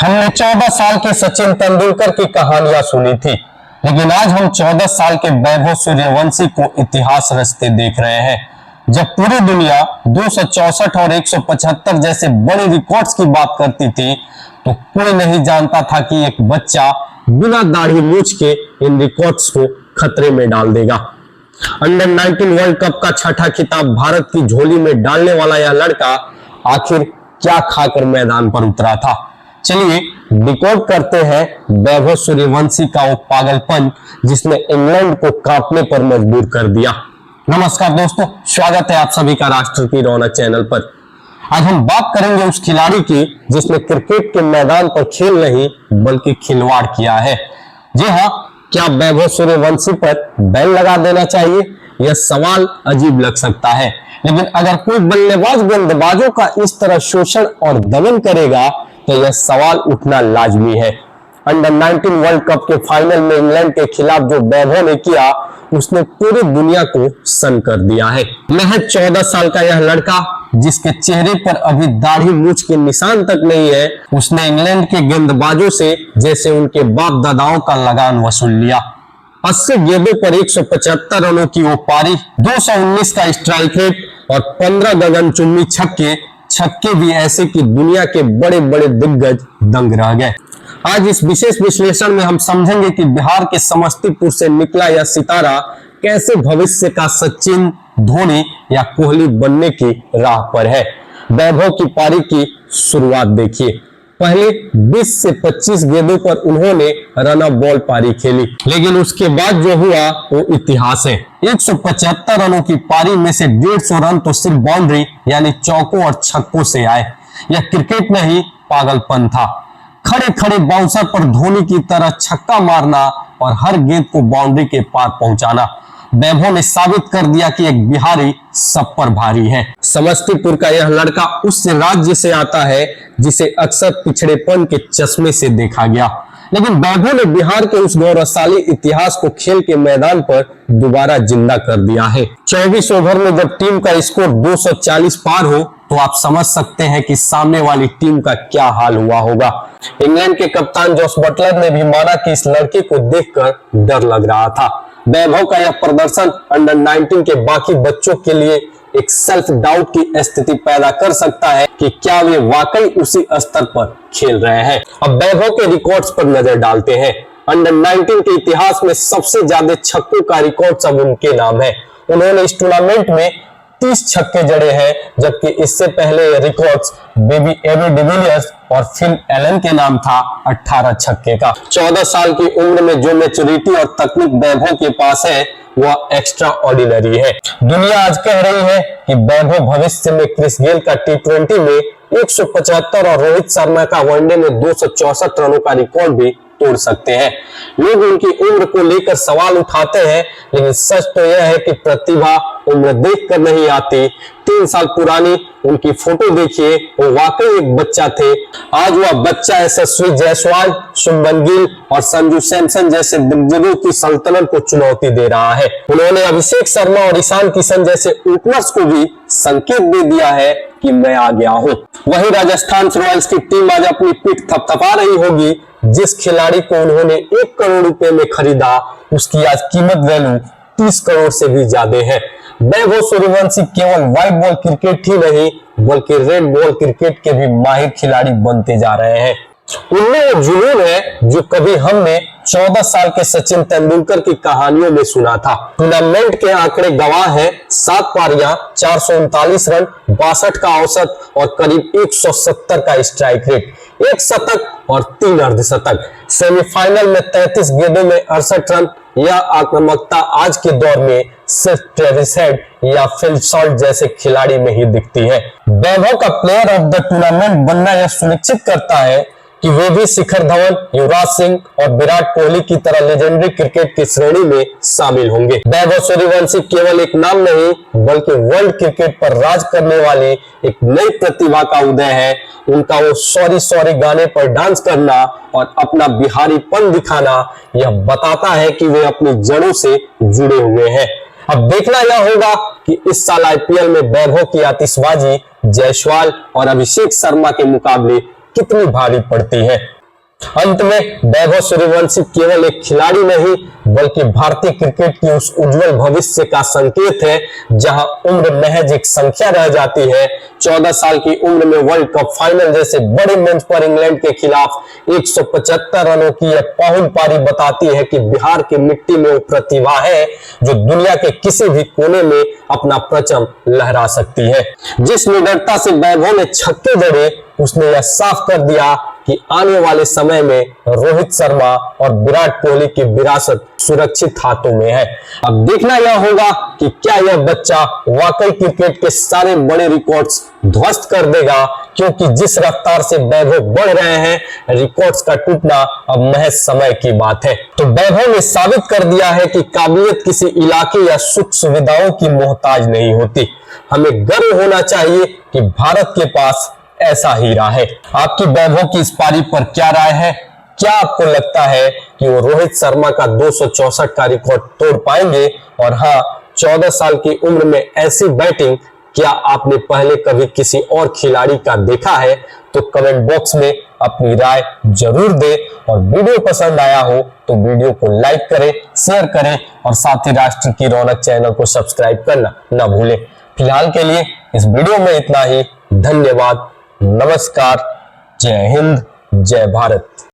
हमने 14 साल के सचिन तेंदुलकर की कहानियां सुनी थी, लेकिन आज हम 14 साल के वैभव सूर्यवंशी को इतिहास रचते देख रहे हैं। जब पूरी दुनिया 264 और 175 जैसे बड़े रिकॉर्ड्स की बात करती थी, तो कोई नहीं जानता था कि एक बच्चा बिना दाढ़ी मूछ के इन रिकॉर्ड्स को खतरे में डाल देगा। अंडर 19 वर्ल्ड कप का छठा खिताब भारत की झोली में डालने वाला यह लड़का आखिर क्या खाकर मैदान पर उतरा था। चलिए डिकोड करते हैं वैभव सूर्यवंशी का वो पागलपन जिसने इंग्लैंड को कांपने पर मजबूर कर दिया। नमस्कार दोस्तों, स्वागत है आप सभी का राष्ट्र की रौनक चैनल पर। आज हम बात करेंगे उस खिलाड़ी की जिसने क्रिकेट के मैदान पर खेल नहीं बल्कि खिलवाड़ किया है। जी हाँ, क्या वैभव सूर्यवंशी पर बैन लगा देना चाहिए? यह सवाल अजीब लग सकता है, लेकिन अगर कोई बल्लेबाज गेंदबाजों का इस तरह शोषण और दमन करेगा तो यह सवाल उठना लाजमी है। अंडर 19 वर्ल्ड कप के फाइनल में इंग्लैंड के खिलाफ जो वैभव ने किया, उसने पूरी दुनिया को सन कर दिया है। महज 14 साल का यह लड़का जिसके चेहरे पर अभी दाढ़ी मूछ के निशान तक नहीं है, उसने इंग्लैंड के गेंदबाजों से जैसे उनके बाप दादाओं का लगान वसूल लिया। 80 गेंदों पर 175 रनों की वो पारी, 219 का स्ट्राइक रेट और 15 गगनचुंबी छक्के भी ऐसे कि दुनिया के बड़े बड़े दिग्गज दंग रह गए। आज इस विशेष विश्लेषण में हम समझेंगे कि बिहार के समस्तीपुर से निकला यह सितारा कैसे भविष्य का सचिन, धोनी या कोहली बनने की राह पर है। वैभव की पारी की शुरुआत देखिए। पहले 20 से 25 गेंदों पर उन्होंने रन ऑफ बॉल पारी खेली, लेकिन उसके बाद जो हुआ वो इतिहास है। 175 रनों की पारी में से 150 रन तो सिर्फ बाउंड्री यानी चौकों और छक्कों से आए। यह क्रिकेट नहीं, पागलपन था। खड़े खड़े बाउंसर पर धोनी की तरह छक्का मारना और हर गेंद को बाउंड्री के पार पहुंचाना। वैभव ने साबित कर दिया कि एक बिहारी सब पर भारी है। समस्तीपुर का यह लड़का उस राज्य से आता है जिसे अक्सर पिछड़ेपन के चश्मे से देखा गया, लेकिन वैभव ने बिहार के उस गौरवशाली इतिहास को खेल के मैदान पर दोबारा जिंदा कर दिया है। 24 ओवर में जब टीम का स्कोर 240 पार हो तो आप समझ सकते हैं कि सामने वाली टीम का क्या हाल हुआ होगा। इंग्लैंड के कप्तान जॉस बटलर ने भी माना कि इस लड़के को देखकर डर लग रहा था। वैभव का यह प्रदर्शन अंडर 19 के बाकी बच्चों के लिए एक सेल्फ डाउट की स्थिति पैदा कर सकता है कि क्या वे वाकई उसी स्तर पर खेल रहे हैं। अब वैभव के रिकॉर्ड्स पर नजर डालते हैं। अंडर 19 के इतिहास में सबसे ज्यादा छक्कों का रिकॉर्ड अब उनके नाम है। उन्होंने इस टूर्नामेंट में 30 छक्के जड़े हैं, जबकि इससे पहले रिकॉर्ड्स बेबी एबी डिविलियर्स और फिल एलन के नाम था 18 छक्के का। 14 साल की उम्र में जो मैच्योरिटी और तकनीक वैभव के पास है वह एक्स्ट्रा ऑर्डिनरी है। दुनिया आज कह रही है कि वैभव भविष्य में क्रिस गेल का T20 में 175 और रोहित शर्मा का वनडे में 264 रनों का रिकॉर्ड भी तोड़ सकते हैं। लोग उनकी उम्र को लेकर सवाल उठाते हैं, लेकिन सच तो यह है कि प्रतिभा उम्र देखकर नहीं आती। 3 साल पुरानी उनकी फोटो देखिए, वो वाकई एक बच्चा थे। आज वह बच्चा यशस्वी जायसवाल, शुभमन गिल और संजू सैमसन जैसे दिग्गजों की सल्तनत को चुनौती दे रहा है। उन्होंने अभिषेक शर्मा और ईशान किशन जैसे ओपनर्स को भी संकेत दे दिया है कि मैं आ गया हूं। वही राजस्थान रॉयल्स की टीम आज अपनी पीठ थपथपा रही होगी। जिस खिलाड़ी को उन्होंने 1 करोड़ रुपए में खरीदा, उसकी आज कीमत वैल्यू 30 करोड़ से भी ज्यादा है। वैभव सूर्यवंशी केवल व्हाइट बॉल क्रिकेट ही नहीं बल्कि रेड बॉल क्रिकेट के भी माहिर खिलाड़ी बनते जा रहे हैं। उनमें वो जुनून है जो कभी हमने 14 साल के सचिन तेंदुलकर की कहानियों में सुना था। टूर्नामेंट के आंकड़े गवाह है। 7 पारियां, 439 रन, 62 का औसत और करीब 170 का स्ट्राइक रेट, 1 शतक और 3 अर्धशतक। सेमीफाइनल में 33 गेंदों में 68 रन। यह आक्रामकता आज के दौर में सिर्फ ट्रेविस हेड या फिल सॉल्ट जैसे खिलाड़ी में ही दिखती है। वैभव का प्लेयर ऑफ द टूर्नामेंट बनना यह सुनिश्चित करता है कि वे भी शिखर धवन, युवराज सिंह और विराट कोहली की तरह लेजेंडरी क्रिकेट की श्रेणी में शामिल होंगे। वैभव सूर्यवंशी केवल एक नाम नहीं बल्कि वर्ल्ड क्रिकेट पर राज करने वाली एक नई प्रतिभा का उदय है। उनका वो सॉरी सॉरी गाने पर डांस करना और अपना बिहारीपन दिखाना यह बताता है कि वे अपनी जड़ों से जुड़े हुए हैं। अब देखना यह होगा कि इस साल आईपीएल में वैभव की आतिशबाजी जायसवाल और अभिषेक शर्मा के मुकाबले कितनी भारी पड़ती है। अंत में वैभव सूर्यवंशी केवल एक खिलाड़ी नहीं बल्कि भारतीय क्रिकेट की उस उज्जवल भविष्य का संकेत है जहां उम्र महज एक संख्या रह जाती है। 14 साल की उम्र में वर्ल्ड कप फाइनल जैसे बड़े मंच पर इंग्लैंड के खिलाफ 175 रनों की यह पाहुल पारी बताती है कि बिहार की मिट्टी में वो प्रतिभा है जो दुनिया के किसी भी कोने में अपना परचम लहरा सकती है। जिस निडरता से वैभव ने छक्के जड़े उसने यह साफ कर दिया कि आने वाले समय में रोहित शर्मा और विराट कोहली की विरासत सुरक्षित हाथों में है। अब देखना यह होगा कि क्या यह बच्चा वाकई क्रिकेट के सारे बड़े रिकॉर्ड्स ध्वस्त कर देगा, क्योंकि जिस रफ्तार से वैभव बढ़ रहे हैं रिकॉर्ड्स का टूटना अब महज समय की बात है। तो वैभव ने साबित कर दिया है कि काबिलियत किसी इलाके या सुख सुविधाओं की मोहताज नहीं होती। हमें गर्व होना चाहिए कि भारत के पास ऐसा हीरा है। आपकी वैभव की इस पारी पर क्या राय है? क्या आपको लगता है कि वो रोहित शर्मा का 264 का रिकॉर्ड तोड़ पाएंगे? और हाँ, 14 साल की उम्र में ऐसी बैटिंग क्या आपने पहले कभी किसी और खिलाड़ी का देखा है? तो कमेंट बॉक्स में अपनी राय जरूर दें और वीडियो पसंद आया हो तो वीडियो को लाइक करें, शेयर करें और साथ ही राष्ट्र की रौनक चैनल को सब्सक्राइब करना न भूलें। फिलहाल के लिए इस वीडियो में इतना ही। धन्यवाद, नमस्कार, जय हिंद, जय भारत।